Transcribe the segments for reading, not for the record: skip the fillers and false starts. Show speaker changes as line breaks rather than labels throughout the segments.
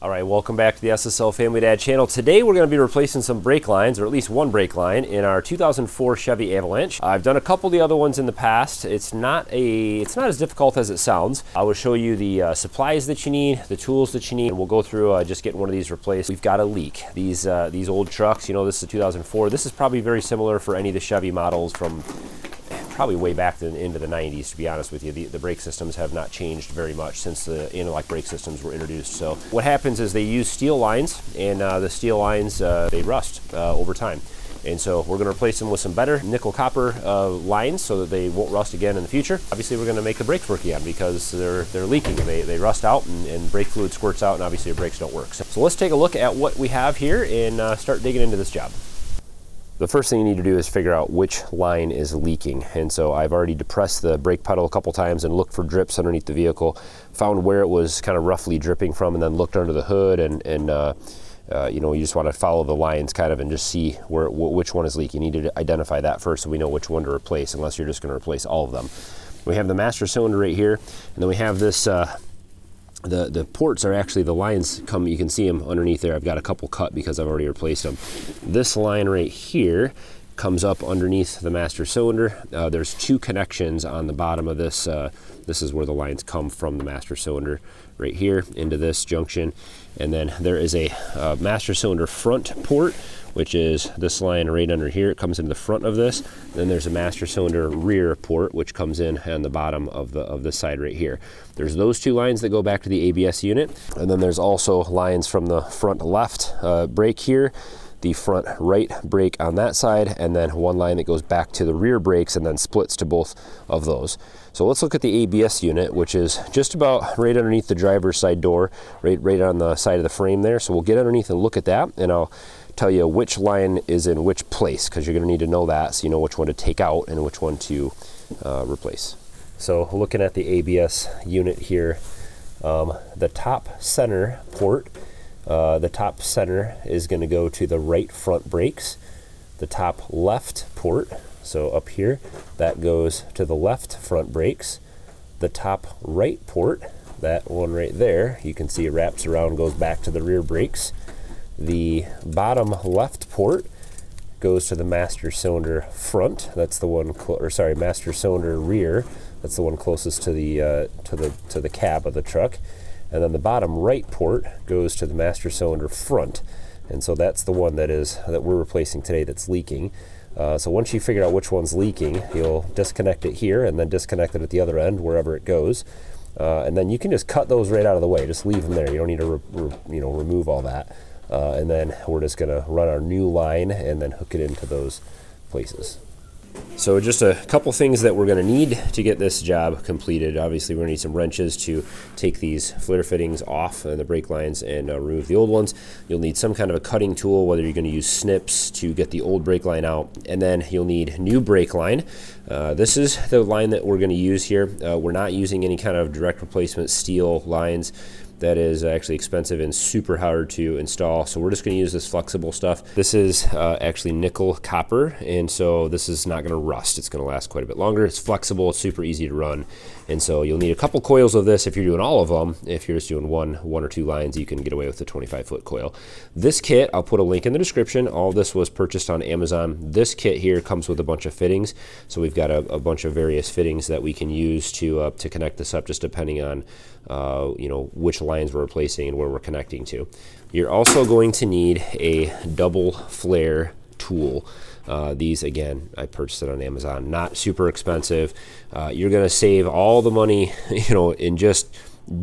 All right, welcome back to the SSL Family Dad channel. Today we're going to be replacing some brake lines, or at least one brake line, in our 2004 Chevy Avalanche. I've done a couple of the other ones in the past. It's not as difficult as it sounds. I will show you the supplies that you need, the tools that you need, and we'll go through just getting one of these replaced. We've got a leak. These old trucks, you know, this is a 2004. This is probably very similar for any of the Chevy models from probably way back into the 90s, to be honest with you. The brake systems have not changed very much since the interlock brake systems were introduced. So what happens is they use steel lines, and the steel lines, they rust over time. And so we're going to replace them with some better nickel copper lines so that they won't rust again in the future. Obviously, we're going to make the brakes work again because they're leaking. They rust out and brake fluid squirts out, and obviously the brakes don't work. So let's take a look at what we have here and start digging into this job. The first thing you need to do is figure out which line is leaking. And so I've already depressed the brake pedal a couple times and looked for drips underneath the vehicle, found where it was kind of roughly dripping from, and then looked under the hood and you know, you just want to follow the lines kind of and just see which one is leaking. You need to identify that first so we know which one to replace, unless you're just going to replace all of them. We have the master cylinder right here, and then we have this the ports are actually, the lines come, you can see them underneath there. I've got a couple cut because I've already replaced them. This line right here comes up underneath the master cylinder. There's two connections on the bottom of this. This is where the lines come from the master cylinder, right here into this junction. And then there is a master cylinder front port, which is this line right under here. It comes into the front of this. Then there's a master cylinder rear port, which comes in on the bottom of this side right here. There's those two lines that go back to the ABS unit. And then there's also lines from the front left brake here, the front right brake on that side, and then one line that goes back to the rear brakes and then splits to both of those. So let's look at the ABS unit, which is just about right underneath the driver's side door, right on the side of the frame there. So we'll get underneath and look at that, and I'll tell you which line is in which place, because you're going to need to know that so you know which one to take out and which one to replace. So looking at the ABS unit here, the top center port, the top center is going to go to the right front brakes. The top left port, so up here, that goes to the left front brakes. The top right port, that one right there, you can see it wraps around, goes back to the rear brakes. The bottom left port goes to the master cylinder front. That's the one, master cylinder rear. That's the one closest to the cab of the truck. And then the bottom right port goes to the master cylinder front. And so that's the one that we're replacing today that's leaking. So once you figure out which one's leaking, you'll disconnect it here and then disconnect it at the other end, wherever it goes. And then you can just cut those right out of the way. Just leave them there. You don't need to remove all that. And then we're just going to run our new line and then hook it into those places. So just a couple things that we're going to need to get this job completed. Obviously, we're going to need some wrenches to take these flare fittings off and the brake lines and remove the old ones. You'll need some kind of a cutting tool, whether you're going to use snips to get the old brake line out, and then you'll need new brake line. This is the line that we're going to use here. We're not using any kind of direct replacement steel lines. That is actually expensive and super hard to install, so we're just going to use this flexible stuff. This is actually nickel copper, and so this is not going to rust. It's going to last quite a bit longer. It's flexible, it's super easy to run, and so you'll need a couple coils of this if you're doing all of them. If you're just doing one or two lines, you can get away with the 25-foot coil. This kit, I'll put a link in the description. All of this was purchased on Amazon. This kit here comes with a bunch of fittings, so we've got a bunch of various fittings that we can use to connect this up, just depending on you know, which lines we're replacing and where we're connecting to. You're also going to need a double flare tool. These, again, I purchased it on Amazon. Not super expensive. You're going to save all the money, you know, in just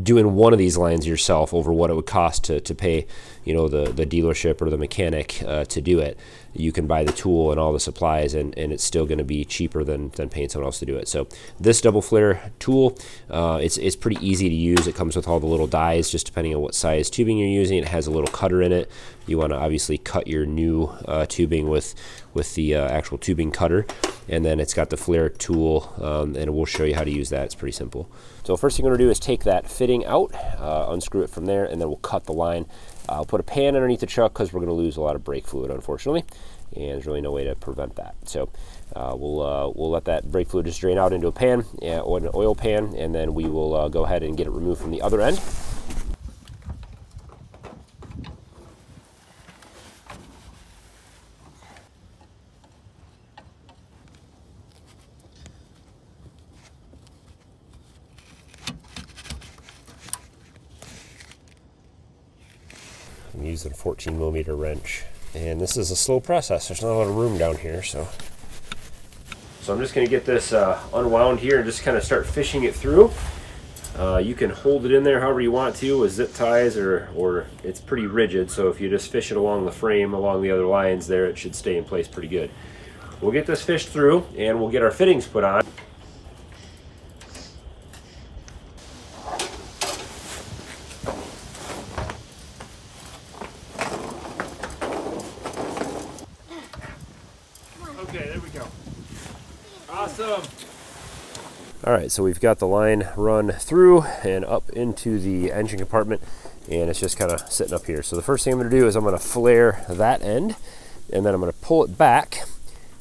doing one of these lines yourself over what it would cost to pay, you know, the dealership or the mechanic to do it. You can buy the tool and all the supplies, and it's still going to be cheaper than paying someone else to do it. So this double flare tool, it's pretty easy to use. It comes with all the little dies, just depending on what size tubing you're using. It has a little cutter in it. You want to obviously cut your new tubing with the actual tubing cutter, and then it's got the flare tool, and we'll show you how to use that. It's pretty simple. So first thing you're going to do is take that fitting out, unscrew it from there, and then we'll cut the line. I'll put a pan underneath the truck because we're going to lose a lot of brake fluid, unfortunately, and there's really no way to prevent that. So we'll let that brake fluid just drain out into a pan, or an oil pan, and then we will go ahead and get it removed from the other end. I'm using a 14mm wrench. And this is a slow process. There's not a lot of room down here, so I'm just going to get this unwound here and just kind of start fishing it through. You can hold it in there however you want to with zip ties, or it's pretty rigid, so if you just fish it along the frame, along the other lines there, it should stay in place pretty good. We'll get this fished through and we'll get our fittings put on. Okay, there we go. Awesome. All right, so we've got the line run through and up into the engine compartment, and it's just kind of sitting up here. So the first thing I'm going to do is I'm going to flare that end, and then I'm going to pull it back,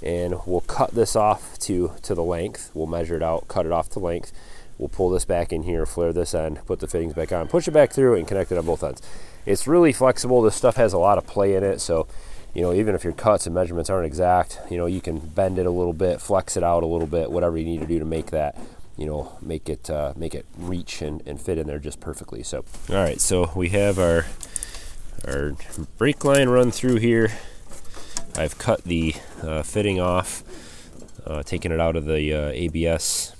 and we'll cut this off to the length. We'll measure it out, cut it off to length. We'll pull this back in here, flare this end, put the fittings back on, push it back through, and connect it on both ends. It's really flexible. This stuff has a lot of play in it, so even if your cuts and measurements aren't exact, you can bend it a little bit, flex it out a little bit, whatever you need to do to make that, make it reach and fit in there just perfectly. So, all right, so we have our brake line run through here. I've cut the fitting off, taken it out of the ABS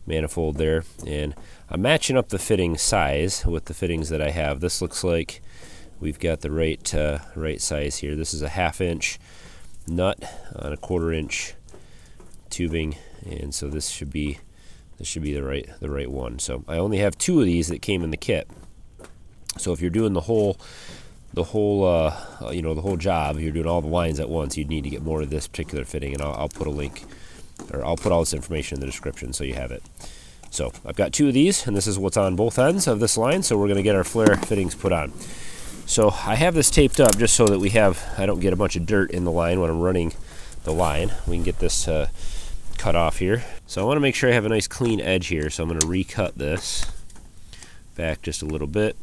manifold there, and I'm matching up the fitting size with the fittings that I have. This looks like we've got the right size here. This is a 1/2 inch nut on a 1/4 inch tubing, and so this should be the right one. So I only have 2 of these that came in the kit. So if you're doing the whole job, you're doing all the lines at once, you'd need to get more of this particular fitting, and I'll put a link, or I'll put all this information in the description so you have it. So I've got 2 of these, and this is what's on both ends of this line. So we're going to get our flare fittings put on. So I have this taped up just so that I don't get a bunch of dirt in the line when I'm running the line. We can get this cut off here. So I want to make sure I have a nice clean edge here, so I'm going to recut this back just a little bit.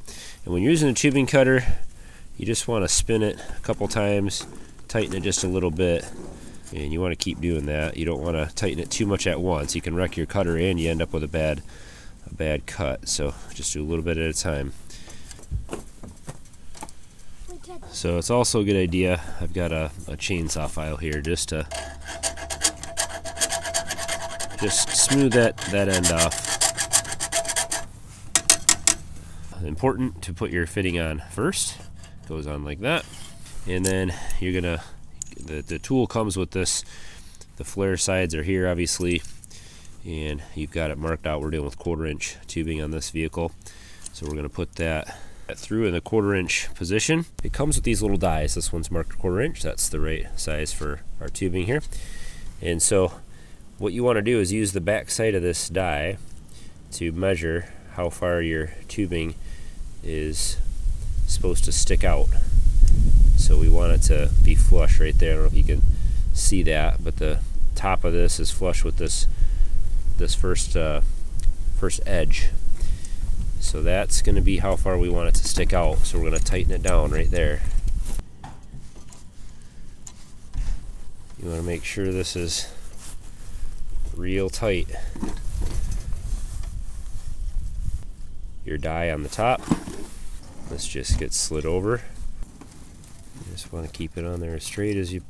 And when you're using a tubing cutter, you just want to spin it a couple times, tighten it just a little bit, and you want to keep doing that. You don't want to tighten it too much at once. You can wreck your cutter and you end up with a bad cut. So just do a little bit at a time. So it's also a good idea, I've got a chainsaw file here just to smooth that end off. Important to put your fitting on first. Goes on like that, and then you're gonna, the tool comes with this, the flare sides are here obviously, and you've got it marked out. We're dealing with 1/4 inch tubing on this vehicle, so we're gonna put that through in the 1/4 inch position. It comes with these little dies. This one's marked 1/4 inch. That's the right size for our tubing here. And so what you want to do is use the back side of this die to measure how far your tubing is supposed to stick out. So we want it to be flush right there. I don't know if you can see that, but the top of this is flush with this first edge. So that's going to be how far we want it to stick out. So we're going to tighten it down right there. You want to make sure this is real tight. Your die on the top, this just gets slid over. You just want to keep it on there as straight as you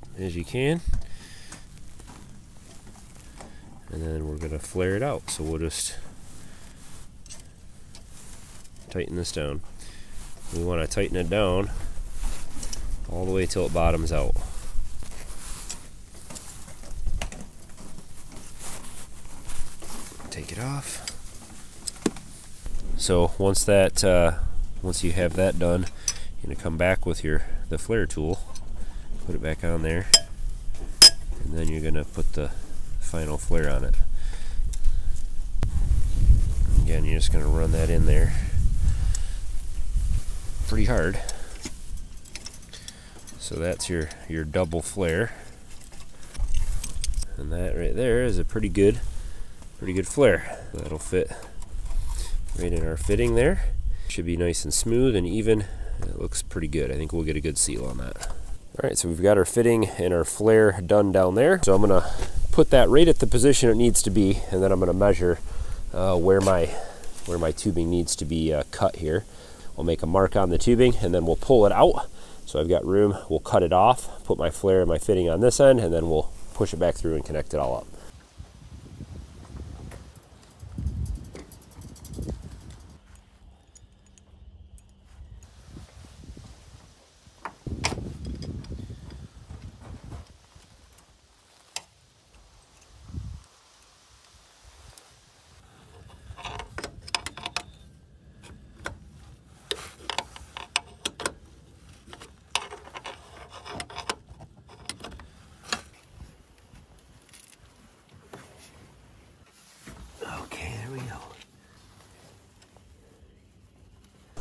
can. And then we're going to flare it out. So we'll just tighten this down. We want to tighten it down all the way till it bottoms out. Take it off. So once you have that done, you're gonna come back with the flare tool, put it back on there, and then you're gonna put the final flare on it. Again, you're just gonna run that in there pretty hard. So that's your double flare, and that right there is a pretty good flare. That'll fit right in our fitting there. Should be nice and smooth and even. It looks pretty good. I think we'll get a good seal on that. All right, so we've got our fitting and our flare done down there. So I'm gonna put that right at the position it needs to be, and then I'm gonna measure where my tubing needs to be cut here. I'll make a mark on the tubing and then we'll pull it out. So I've got room, we'll cut it off, put my flare and my fitting on this end, and then we'll push it back through and connect it all up.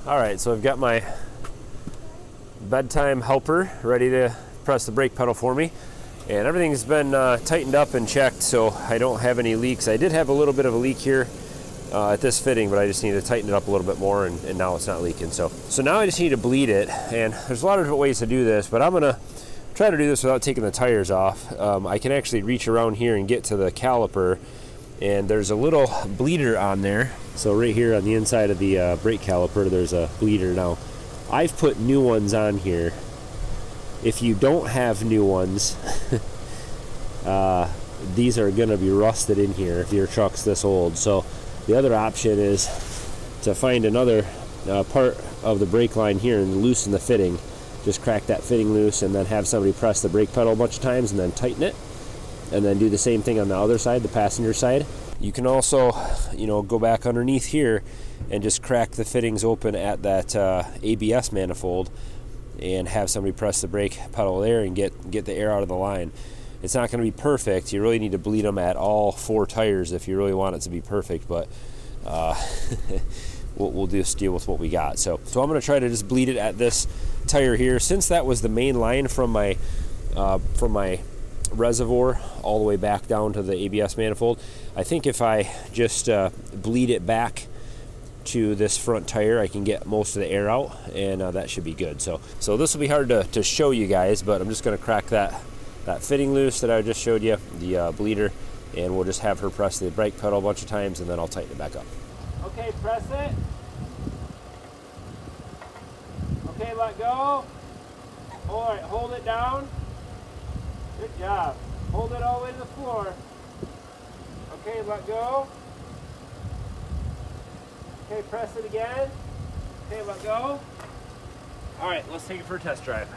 All right, so I've got my bedtime helper ready to press the brake pedal for me, and everything's been tightened up and checked, so I don't have any leaks. I did have a little bit of a leak here at this fitting, but I just need to tighten it up a little bit more, and now it's not leaking. So now I just need to bleed it, and there's a lot of different ways to do this, but I'm gonna try to do this without taking the tires off. I can actually reach around here and get to the caliper, and there's a little bleeder on there. So right here on the inside of the brake caliper, there's a bleeder. Now, I've put new ones on here. If you don't have new ones, these are gonna be rusted in here if your truck's this old. So the other option is to find another part of the brake line here and loosen the fitting. Just crack that fitting loose and then have somebody press the brake pedal a bunch of times and then tighten it. And then do the same thing on the other side, the passenger side. You can also, you know, go back underneath here and just crack the fittings open at that ABS manifold and have somebody press the brake pedal there and get the air out of the line. It's not going to be perfect. You really need to bleed them at all 4 tires if you really want it to be perfect, but we'll just deal with what we got. So I'm going to try to just bleed it at this tire here. Since that was the main line from my reservoir all the way back down to the ABS manifold, I think if I just bleed it back to this front tire, I can get most of the air out, and that should be good. So this will be hard to show you guys, but I'm just going to crack that fitting loose that I just showed you, the bleeder, and we'll just have her press the brake pedal a bunch of times, and then I'll tighten it back up. Okay, press it. Okay, let go. All right, hold it down. Good job. Hold it all the way to the floor. Okay, let go. Okay, press it again. Okay, let go. All right, let's take it for a test drive.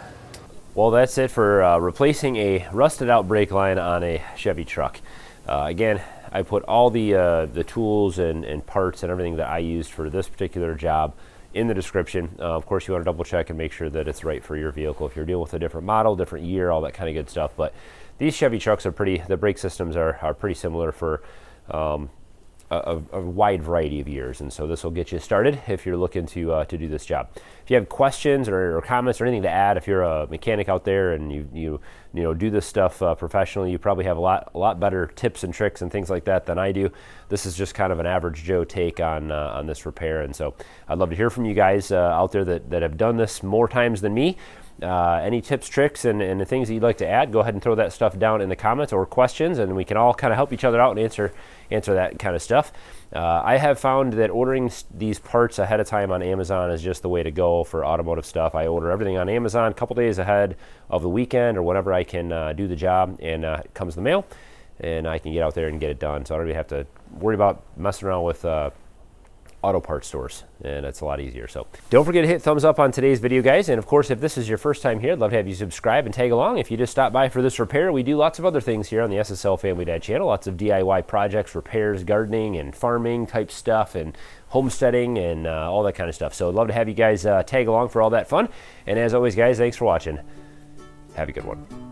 Well, that's it for replacing a rusted out brake line on a Chevy truck. Again, I put all the tools and parts and everything that I used for this particular job in the description. Of course, you want to double check and make sure that it's right for your vehicle. If you're dealing with a different model, different year, all that kind of good stuff. But these Chevy trucks are the brake systems are pretty similar for a wide variety of years, and so this will get you started if you're looking to do this job. If you have questions or comments or anything to add, if you're a mechanic out there and you know do this stuff professionally, you probably have a lot better tips and tricks and things like that than I do. This is just kind of an average Joe take on this repair, and so I'd love to hear from you guys out there that have done this more times than me. Any tips, tricks, and the things that you'd like to add, go ahead and throw that stuff down in the comments or questions, and we can all kind of help each other out and answer that kind of stuff. I have found that ordering these parts ahead of time on Amazon is just the way to go for automotive stuff. I order everything on Amazon a couple days ahead of the weekend or whenever I can do the job, and it comes in the mail, and I can get out there and get it done. So I don't even have to worry about messing around with auto parts stores, and it's a lot easier. So don't forget to hit thumbs up on today's video, guys, and of course, if this is your first time here, I'd love to have you subscribe and tag along. If you just stopped by for this repair, we do lots of other things here on the SSL Family Dad channel, lots of DIY projects, repairs, gardening and farming type stuff, and homesteading and all that kind of stuff. So I'd love to have you guys tag along for all that fun, and as always, guys, thanks for watching. Have a good one.